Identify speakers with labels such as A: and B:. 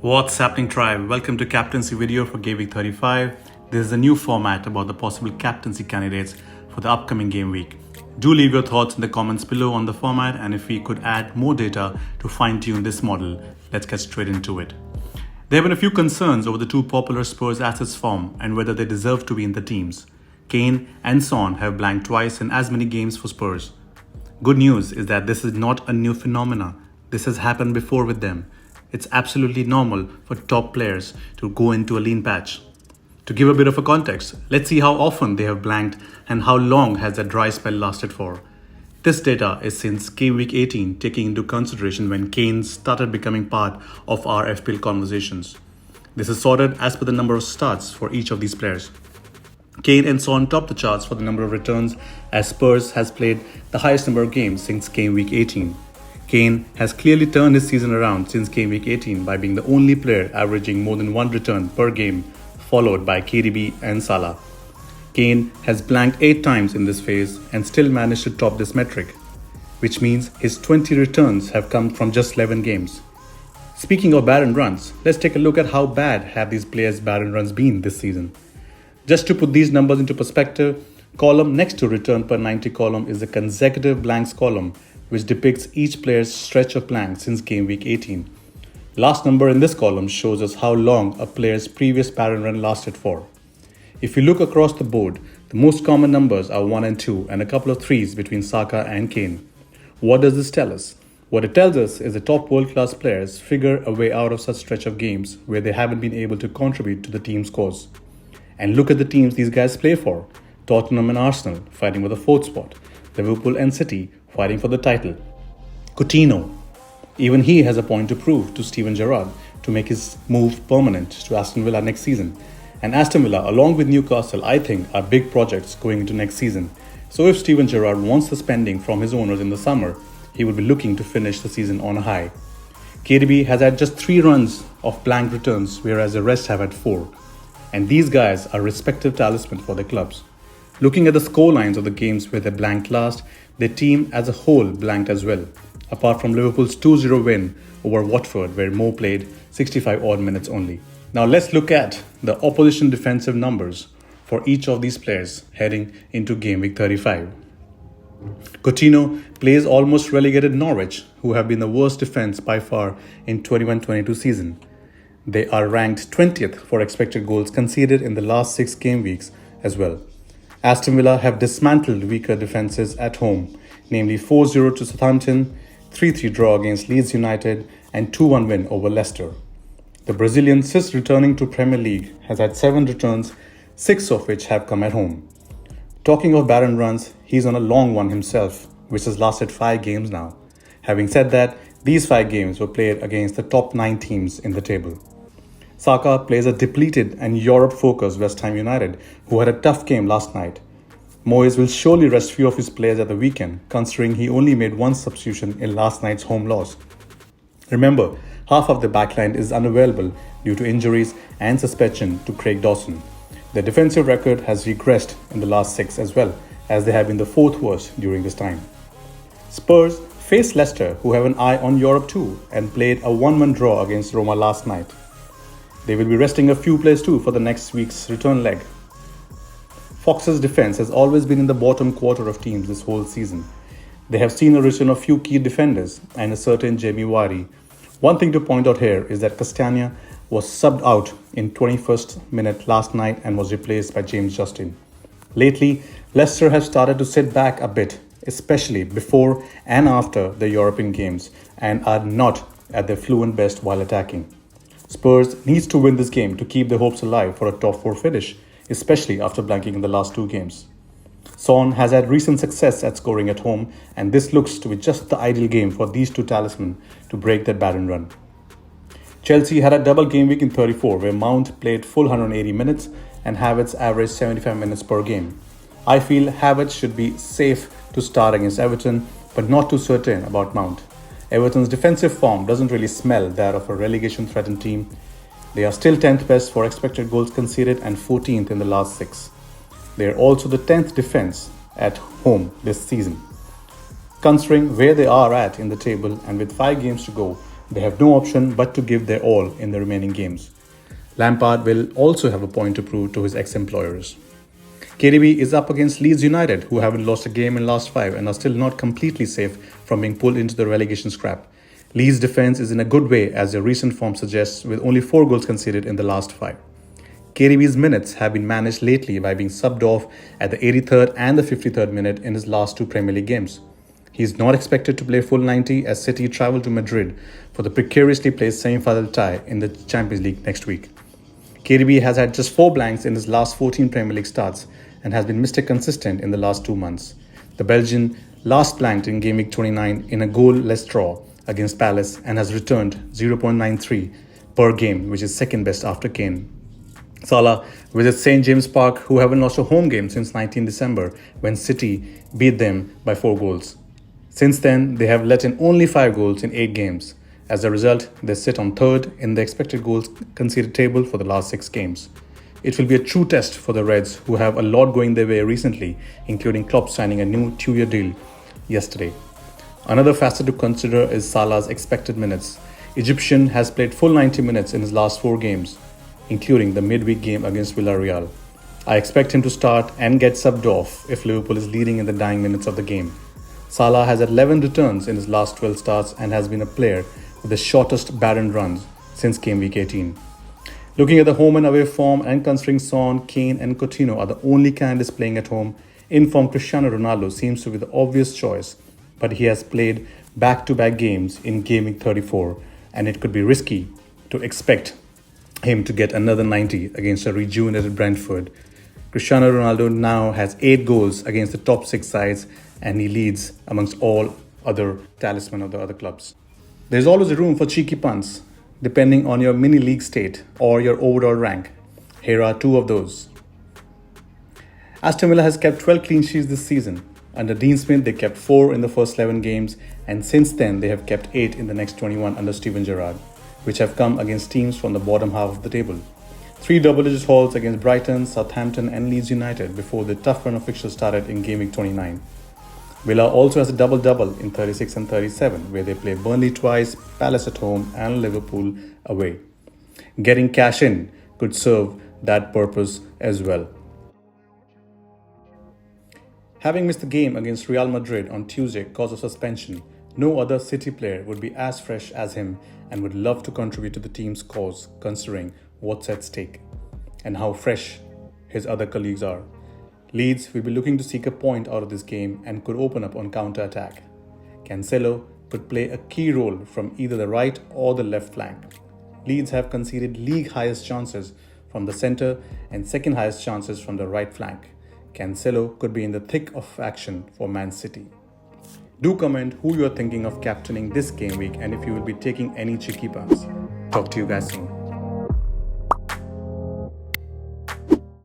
A: What's happening, tribe? Welcome to captaincy video for GW35. This is a new format about the possible captaincy candidates for the upcoming game week. Do leave your thoughts in the comments below on the format, and if we could add more data to fine-tune this model, let's get straight into it. There have been a few concerns over the two popular Spurs assets' form and whether they deserve to be in the teams. Kane and Son have blanked twice in as many games for Spurs. Good news is that this is not a new phenomena. This has happened before with them. It's absolutely normal for top players to go into a lean patch. To give a bit of a context, let's see how often they have blanked and how long has that dry spell lasted for. This data is since game week 18, taking into consideration when Kane started becoming part of our FPL conversations. This is sorted as per the number of starts for each of these players. Kane and Son top the charts for the number of returns, as Spurs has played the highest number of games since game week 18. Kane has clearly turned his season around since game week 18 by being the only player averaging more than one return per game, followed by KDB and Salah. Kane has blanked 8 times in this phase and still managed to top this metric, which means his 20 returns have come from just 11 games. Speaking of barren runs, let's take a look at how bad have these players' barren runs been this season. Just to put these numbers into perspective, column next to return per 90 column is the consecutive blanks column, which depicts each player's stretch of blanks since game week 18. Last number in this column shows us how long a player's previous barren run lasted for. If you look across the board, the most common numbers are 1 and 2 and a couple of 3s between Saka and Kane. What does this tell us? What it tells us is the top world-class players figure a way out of such stretch of games where they haven't been able to contribute to the team's cause. And look at the teams these guys play for. Tottenham and Arsenal fighting for the 4th spot. Liverpool and City fighting for the title. Coutinho, even he has a point to prove to Steven Gerrard to make his move permanent to Aston Villa next season. And Aston Villa, along with Newcastle, I think are big projects going into next season. So if Steven Gerrard wants the spending from his owners in the summer, he will be looking to finish the season on a high. KDB has had just 3 runs of blank returns, whereas the rest have had 4. And these guys are respective talismans for their clubs. Looking at the score lines of the games where they blanked last, their team as a whole blanked as well, apart from Liverpool's 2-0 win over Watford, where Mo played 65 odd minutes only. Now let's look at the opposition defensive numbers for each of these players heading into game week 35. Coutinho plays almost relegated Norwich, who have been the worst defense by far in 21-22 season. They are ranked 20th for expected goals conceded in the last 6 game weeks as well. Aston Villa have dismantled weaker defences at home, namely 4-0 to Southampton, 3-3 draw against Leeds United and 2-1 win over Leicester. The Brazilian, since returning to Premier League, has had 7 returns, 6 of which have come at home. Talking of barren runs, he's on a long one himself, which has lasted 5 games now. Having said that, these 5 games were played against the top 9 teams in the table. Saka plays a depleted and Europe-focused West Ham United, who had a tough game last night. Moyes will surely rest few of his players at the weekend, considering he only made 1 substitution in last night's home loss. Remember, half of the backline is unavailable due to injuries and suspension to Craig Dawson. Their defensive record has regressed in the last 6 as well, as they have been the 4th worst during this time. Spurs faced Leicester, who have an eye on Europe too, and played a 1-1 draw against Roma last night. They will be resting a few players too for the next week's return leg. Fox's defense has always been in the bottom quarter of teams this whole season. They have seen a return of few key defenders and a certain Jamie Vardy. One thing to point out here is that Castagna was subbed out in 21st minute last night and was replaced by James Justin. Lately, Leicester have started to sit back a bit, especially before and after the European games, and are not at their fluent best while attacking. Spurs needs to win this game to keep their hopes alive for a top 4 finish, especially after blanking in the last 2 games. Son has had recent success at scoring at home, and this looks to be just the ideal game for these 2 talismans to break that barren run. Chelsea had a double game week in 34, where Mount played full 180 minutes and Havertz averaged 75 minutes per game. I feel Havertz should be safe to start against Everton, but not too certain about Mount. Everton's defensive form doesn't really smell that of a relegation-threatened team. They are still 10th best for expected goals conceded and 14th in the last 6. They are also the 10th defense at home this season. Considering where they are at in the table and with 5 games to go, They have no option but to give their all in the remaining games. Lampard will also have a point to prove to his ex-employers. KDB is up against Leeds United, who haven't lost a game in last 5 and are still not completely safe from being pulled into the relegation scrap. Leeds' defence is in a good way, as their recent form suggests, with only 4 goals conceded in the last 5. KDB's minutes have been managed lately by being subbed off at the 83rd and the 53rd minute in his last 2 Premier League games. He is not expected to play full 90 as City travel to Madrid for the precariously placed semi-final tie in the Champions League next week. KDB has had just 4 blanks in his last 14 Premier League starts and has been Mr. Consistent in the last 2 months. The Belgian last blanked in Game Week 29 in a goal-less draw against Palace and has returned 0.93 per game, which is second best after Kane. Salah visits St. James Park, who haven't lost a home game since 19 December when City beat them by 4 goals. Since then, they have let in only 5 goals in 8 games. As a result, they sit on 3rd in the expected goals conceded table for the last 6 games. It will be a true test for the Reds, who have a lot going their way recently, including Klopp signing a new 2-year deal yesterday. Another facet to consider is Salah's expected minutes. Egyptian has played full 90 minutes in his last 4 games, including the midweek game against Villarreal. I expect him to start and get subbed off if Liverpool is leading in the dying minutes of the game. Salah has 11 returns in his last 12 starts and has been a player with the shortest barren runs since game week 18. Looking at the home and away form and considering Son, Kane and Coutinho are the only candidates playing at home, in-form Cristiano Ronaldo seems to be the obvious choice, but he has played back-to-back games in Game Week 34 and it could be risky to expect him to get another 90 against a rejuvenated Brentford. Cristiano Ronaldo now has 8 goals against the top 6 sides and he leads amongst all other talisman of the other clubs. There's always a room for cheeky punts, depending on your mini league state or your overall rank. Here are 2 of those. Aston Villa has kept 12 clean sheets this season. Under Dean Smith, they kept 4 in the first 11 games, and since then they have kept 8 in the next 21 under Steven Gerrard, which have come against teams from the bottom half of the table. 3 double-digit hauls against Brighton, Southampton and Leeds United before the tough run of fixtures started in Game Week 29. Villa also has a double-double in 36 and 37, where they play Burnley twice, Palace at home and Liverpool away. Getting cash in could serve that purpose as well. Having missed the game against Real Madrid on Tuesday cause of suspension, no other City player would be as fresh as him and would love to contribute to the team's cause, considering what's at stake and how fresh his other colleagues are. Leeds will be looking to seek a point out of this game and could open up on counter-attack. Cancelo could play a key role from either the right or the left flank. Leeds have conceded league highest chances from the centre and second highest chances from the right flank. Cancelo could be in the thick of action for Man City. Do comment who you are thinking of captaining this game week and if you will be taking any cheeky punts. Talk to you guys soon.